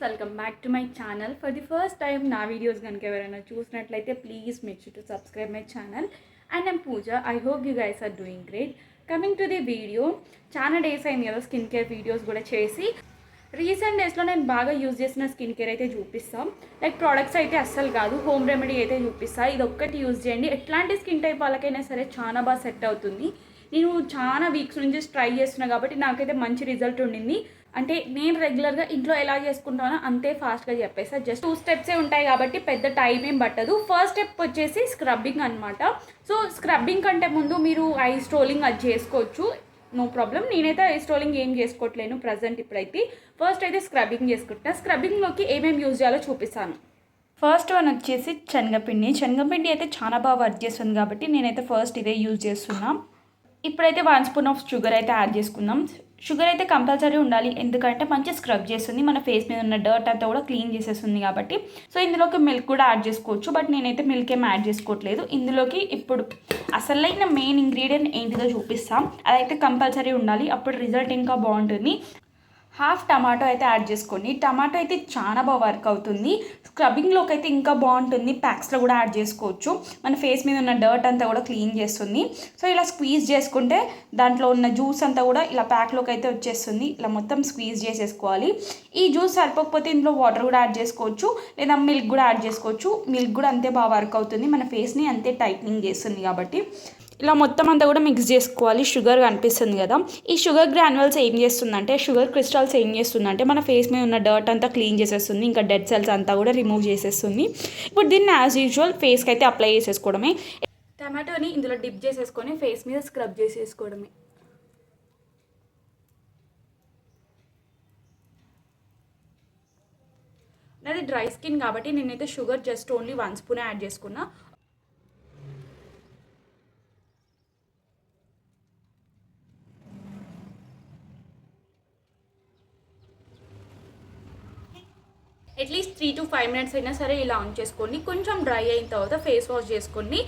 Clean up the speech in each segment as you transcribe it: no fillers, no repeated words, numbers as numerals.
Welcome back to my channel. For the first time నా videos కనుక ఎవరైనా చూసినట్లయితే please make sure to subscribe my channel. And I'm Pooja. I hope you guys are doing great. Coming to the video, చాలా days అయింది కదా skin care videos కూడా చేసి. Recent డేస్లో నేను బాగా యూజ్ చేసిన స్కిన్ కేర్ అయితే చూపిస్తాం. లైక్ ప్రోడక్ట్స్ అయితే అస్సలు కాదు, హోమ్ రెమెడీ అయితే చూపిస్తాను. ఇది ఒక్కటి యూజ్ చేయండి, ఎట్లాంటి స్కిన్ టైప్ వాళ్ళకైనా సరే చాలా బాగా సెట్ అవుతుంది. నేను చాలా వీక్స్ నుంచి ట్రై చేస్తున్నాను కాబట్టి నాకైతే మంచి రిజల్ట్ ఉండింది. అంటే నేను రెగ్యులర్గా ఇంట్లో ఎలా చేసుకుంటానో అంతే ఫాస్ట్గా చెప్పేసా. జస్ట్ 2 స్టెప్సే ఉంటాయి కాబట్టి పెద్ద టైం ఏం పట్టదు. ఫస్ట్ స్టెప్ వచ్చేసి స్క్రబ్బింగ్ అనమాట. సో స్క్రబ్బింగ్ కంటే ముందు మీరు ఐస్ రోలింగ్ అది చేసుకోవచ్చు, నో ప్రాబ్లం. నేనైతే ఐస్ రోలింగ్ ఏం చేసుకోవట్లేను ప్రజెంట్ ఇప్పుడైతే. ఫస్ట్ అయితే స్క్రబ్బింగ్ చేసుకుంటా. స్క్రబ్బింగ్లోకి ఏమేమి యూజ్ చేయాలో చూపిస్తాను. ఫస్ట్ వన్ వచ్చేసి శనగపిండి. శనగపిండి అయితే చాలా బాగా వర్క్ చేస్తుంది కాబట్టి నేనైతే ఫస్ట్ ఇదే యూజ్ చేస్తున్నాను. ఇప్పుడైతే 1 స్పూన్ ఆఫ్ షుగర్ అయితే యాడ్ చేసుకుందాం. షుగర్ అయితే కంపల్సరీ ఉండాలి, ఎందుకంటే మంచి స్క్రబ్ చేస్తుంది, మన ఫేస్ మీద ఉన్న డర్ట్ అంతా కూడా క్లీన్ చేసేస్తుంది కాబట్టి. సో ఇందులోకి మిల్క్ కూడా యాడ్ చేసుకోవచ్చు, బట్ నేనైతే మిల్క్ ఏం యాడ్ చేసుకోవట్లేదు. ఇందులోకి ఇప్పుడు అసలైన మెయిన్ ఇంగ్రీడియంట్ ఏంటిదో చూపిస్తాం. అదైతే కంపల్సరీ ఉండాలి, అప్పుడు రిజల్ట్ ఇంకా బాగుంటుంది. హాఫ్ టమాటో అయితే యాడ్ చేసుకోండి. టమాటో అయితే చాలా బాగా వర్క్ అవుతుంది. స్క్రబ్బింగ్లోకి అయితే ఇంకా బాగుంటుంది. ప్యాక్స్లో కూడా యాడ్ చేసుకోవచ్చు, మన ఫేస్ మీద ఉన్న డర్ట్ అంతా కూడా క్లీన్ చేస్తుంది. సో ఇలా స్క్వీజ్ చేసుకుంటే దాంట్లో ఉన్న జ్యూస్ అంతా కూడా ఇలా ప్యాక్లోకి అయితే వచ్చేస్తుంది. ఇలా మొత్తం స్క్వీజ్ చేసేసుకోవాలి. ఈ జ్యూస్ సరిపోకపోతే ఇందులో వాటర్ కూడా యాడ్ చేసుకోవచ్చు, లేదా మిల్క్ కూడా యాడ్ చేసుకోవచ్చు. మిల్క్ కూడా అంతే బాగా వర్క్ అవుతుంది, మన ఫేస్ని అంతే టైట్నింగ్ చేస్తుంది కాబట్టి. ఇలా మొత్తం అంతా కూడా మిక్స్ చేసుకోవాలి. షుగర్ కనిపిస్తుంది కదా, ఈ షుగర్ గ్రాన్యువల్స్ ఏం చేస్తుందంటే, షుగర్ క్రిస్టల్స్ ఏం చేస్తుందంటే మన ఫేస్ మీద ఉన్న డర్ట్ అంతా క్లీన్ చేసేస్తుంది, ఇంకా డెడ్ సెల్స్ అంతా కూడా రిమూవ్ చేసేస్తుంది. ఇప్పుడు దీన్ని యాజ్ యూజువల్ ఫేస్కి అయితే అప్లై చేసేసుకోవడమే. టమాటోని ఇందులో డిప్ చేసేసుకొని ఫేస్ మీద స్క్రబ్ చేసేసుకోవడమే. నాది డ్రై స్కిన్ కాబట్టి నేనైతే sugar just only 1 spoon add చేసుకున్నా. అట్లీస్ట్ 3 to 5 మినిట్స్ అయినా సరే ఇలా ఆన్ చేసుకోండి. కొంచెం డ్రై అయిన తర్వాత ఫేస్ వాష్ చేసుకోండి.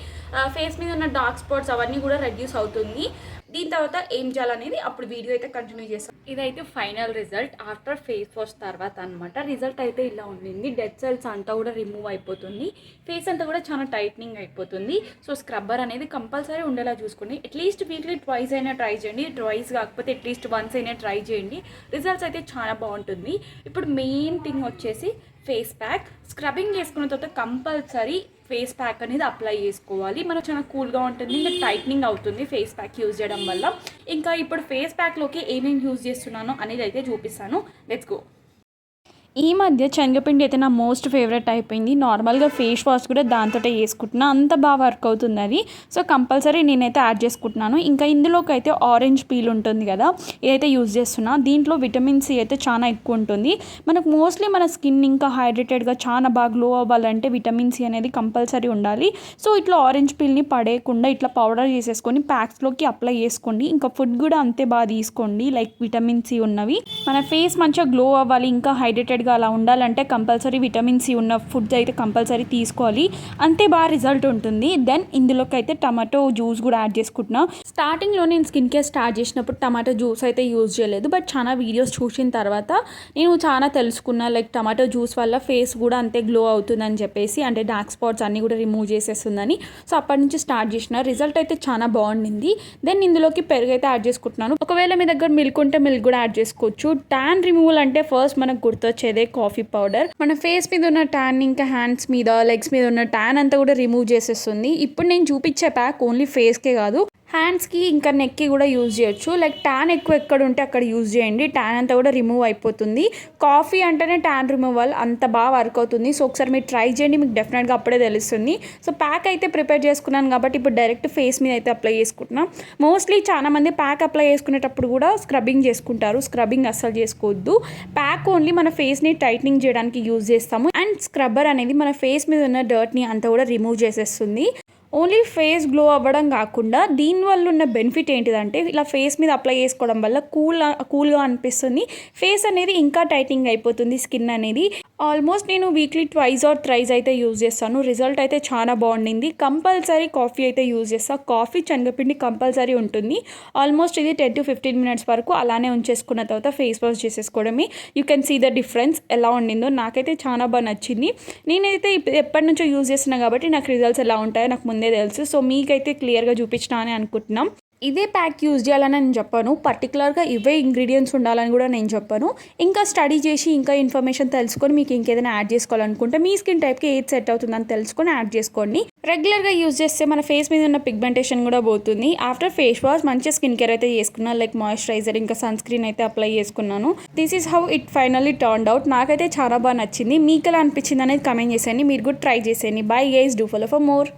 ఫేస్ మీద ఉన్న డార్క్ స్పాట్స్ అవన్నీ కూడా రెడ్యూస్ అవుతుంది. దీని తర్వాత ఏం చేయాలనేది అప్పుడు వీడియో అయితే కంటిన్యూ చేస్తాం. ఇదైతే final result after face wash తర్వాత అనమాట. రిజల్ట్ అయితే ఇలా ఉండింది. డెడ్ సెల్స్ అంతా కూడా రిమూవ్ అయిపోతుంది, ఫేస్ అంతా కూడా చాలా టైట్నింగ్ అయిపోతుంది. సో స్క్రబ్బర్ అనేది కంపల్సరీ ఉండేలా చూసుకోండి. అట్లీస్ట్ వీక్లీ ట్వైస్ అయినా ట్రై చేయండి, ట్వైస్ కాకపోతే అట్లీస్ట్ వన్స్ అయినా ట్రై చేయండి. రిజల్ట్స్ అయితే చాలా బాగుంటుంది. ఇప్పుడు మెయిన్ థింగ్ వచ్చేసి ఫేస్ ప్యాక్. స్క్రబ్బింగ్ చేసుకున్న తర్వాత కంపల్సరీ ఫేస్ ప్యాక్ అనేది అప్లై చేసుకోవాలి. మనకు చాలా కూల్గా ఉంటుంది, ఇంకా టైట్నింగ్ అవుతుంది ఫేస్ ప్యాక్ యూజ్ చేయడం వల్ల. ఇంకా ఇప్పుడు ఫేస్ ప్యాక్లోకి ఏమేమి యూజ్ చేస్తున్నానో అనేది అయితే చూపిస్తాను. Let's go. ఈ మధ్య శనగపిండి అయితే నా మోస్ట్ ఫేవరెట్ అయిపోయింది. నార్మల్గా ఫేస్ వాష్ కూడా దాంతో వేసుకుంటున్నా, అంత బాగా వర్క్ అవుతుంది అది. సో కంపల్సరీ నేనైతే యాడ్ చేసుకుంటున్నాను. ఇంకా ఇందులోకి అయితే ఆరెంజ్ పీల్ ఉంటుంది కదా, ఇదైతే యూజ్ చేస్తున్నా. దీంట్లో విటమిన్ సి అయితే చాలా ఎక్కువ ఉంటుంది. మనకు మోస్ట్లీ మన స్కిన్ ఇంకా హైడ్రేటెడ్గా చాలా బాగా గ్లో అవ్వాలంటే విటమిన్ సి అనేది కంపల్సరీ ఉండాలి. సో ఇట్లా ఆరెంజ్ పీల్ని పడేయకుండా ఇట్లా పౌడర్ చేసేసుకొని ప్యాక్స్లోకి అప్లై చేసుకోండి. ఇంకా ఫుడ్ కూడా అంతే బాగా తీసుకోండి, లైక్ విటమిన్ సి ఉన్నవి. మన ఫేస్ మంచిగా గ్లో అవ్వాలి, ఇంకా హైడ్రేటెడ్ అలా ఉండాలంటే కంపల్సరీ విటమిన్ సి ఉన్న ఫుడ్స్ అయితే కంపల్సరీ తీసుకోవాలి, అంతే బాగా రిజల్ట్ ఉంటుంది. దెన్ ఇందులోకి అయితే టమాటో జ్యూస్ కూడా యాడ్ చేసుకుంటున్నా. స్టార్టింగ్లో నేను స్కిన్ కేర్ స్టార్ట్ చేసినప్పుడు టమాటో జ్యూస్ అయితే యూజ్ చేయలేదు, బట్ చాలా వీడియోస్ చూసిన తర్వాత నేను చాలా తెలుసుకున్నా, లైక్ టమాటో జ్యూస్ వల్ల ఫేస్ కూడా అంతే గ్లో అవుతుందని చెప్పేసి, అంటే డార్క్ స్పాట్స్ అన్నీ కూడా రిమూవ్ చేసేస్తుందని. సో అప్పటి నుంచి స్టార్ట్ చేసిన, రిజల్ట్ అయితే చాలా బాగుండింది. దెన్ ఇందులోకి పెరుగు అయితే యాడ్ చేసుకుంటున్నాను. ఒకవేళ మీ దగ్గర మిల్క్ ఉంటే మిల్క్ కూడా యాడ్ చేసుకోవచ్చు. ట్యాన్ రిమూవల్ అంటే ఫస్ట్ మనకు గుర్తొచ్చేది కాఫీ పౌడర్. మన ఫేస్ మీద ఉన్న ట్యాన్, ఇంకా హ్యాండ్స్ మీద, లెగ్స్ మీద ఉన్న ట్యాన్ అంతా కూడా రిమూవ్ చేసేస్తుంది. ఇప్పుడు నేను చూపించే ప్యాక్ ఓన్లీ ఫేస్కే కాదు, హ్యాండ్స్కి ఇంకా నెక్కి కూడా యూజ్ చేయొచ్చు. లైక్ ట్యాన్ ఎక్కువ ఎక్కడ ఉంటే అక్కడ యూజ్ చేయండి, ట్యాన్ అంతా కూడా రిమూవ్ అయిపోతుంది. కాఫీ అంటేనే ట్యాన్ రిమూవల్, అంత బాగా వర్క్ అవుతుంది. సో ఒకసారి మీరు ట్రై చేయండి, మీకు డెఫినెట్గా అప్పుడే తెలుస్తుంది. సో ప్యాక్ అయితే ప్రిపేర్ చేసుకున్నాను కాబట్టి ఇప్పుడు డైరెక్ట్ ఫేస్ మీద అయితే అప్లై చేసుకుంటున్నాం. మోస్ట్లీ చాలా మంది ప్యాక్ అప్లై చేసుకునేటప్పుడు కూడా స్క్రబ్బింగ్ చేసుకుంటారు. స్క్రబ్బింగ్ అస్సలు చేసుకోవద్దు. ప్యాక్ ఓన్లీ మన ఫేస్ని టైట్నింగ్ చేయడానికి యూజ్ చేస్తాము. అండ్ స్క్రబ్బర్ అనేది మన ఫేస్ మీద ఉన్న డర్ట్ని అంతా కూడా రిమూవ్ చేసేస్తుంది. ఓన్లీ ఫేస్ గ్లో అవ్వడం కాకుండా దీనివల్ల ఉన్న బెనిఫిట్ ఏంటిదంటే ఇలా ఫేస్ మీద అప్లై చేసుకోవడం వల్ల కూల్గా అనిపిస్తుంది. ఫేస్ అనేది ఇంకా టైటింగ్ అయిపోతుంది. స్కిన్ అనేది ఆల్మోస్ట్ నేను వీక్లీ 2 or 3 అయితే యూజ్ చేస్తాను. రిజల్ట్ అయితే చాలా బాగుండింది. కంపల్సరీ కాఫీ అయితే యూజ్ చేస్తాను. కాఫీ శనగపిండి కంపల్సరీ ఉంటుంది. ఆల్మోస్ట్ ఇది 10 to 15 minutes వరకు అలానే ఉంచేసుకున్న తర్వాత ఫేస్ వాష్ చేసేసుకోవడమే. You can see the difference ఎలా ఉండిందో. నాకైతే చాలా బాగా నచ్చింది. నేనైతే ఎప్పటి నుంచో యూజ్ చేస్తున్నాను కాబట్టి నాకు రిజల్ట్స్ ఎలా ఉంటాయో నాకు ముందే తెలుసు. సో మీకైతే క్లియర్గా చూపించినా అని అనుకుంటున్నాం. ఇదే ప్యాక్ యూజ్ చేయాలని నేను చెప్పాను. పర్టికులర్గా ఇవే ఇంగ్రీడియంట్స్ ఉండాలని కూడా నేను చెప్పాను. ఇంకా స్టడీ చేసి ఇంకా ఇన్ఫర్మేషన్ తెలుసుకొని మీకు ఇంకేదైనా యాడ్ చేసుకోవాలనుకుంటే మీ స్కిన్ టైప్కి ఏది సెట్ అవుతుందని తెలుసుకొని యాడ్ చేసుకోండి. రెగ్యులర్గా యూజ్ చేస్తే మన ఫేస్ మీద ఉన్న పిగ్మెంటేషన్ కూడా పోతుంది. ఆఫ్టర్ ఫేస్ వాష్ మంచిగా స్కిన్ కేర్ అయితే చేసుకున్నాను. లైక్ మాయిశ్చరైజర్ ఇంకా సన్ స్క్రీన్ అయితే అప్లై చేసుకున్నాను. This is how it finally turned out. నాకైతే చాలా బాగా నచ్చింది. మీకు ఎలా అనిపించింది అనేది కమెంట్ చేసేయండి. మీరు కూడా ట్రై చేసేయండి. Bye guys, do follow for more.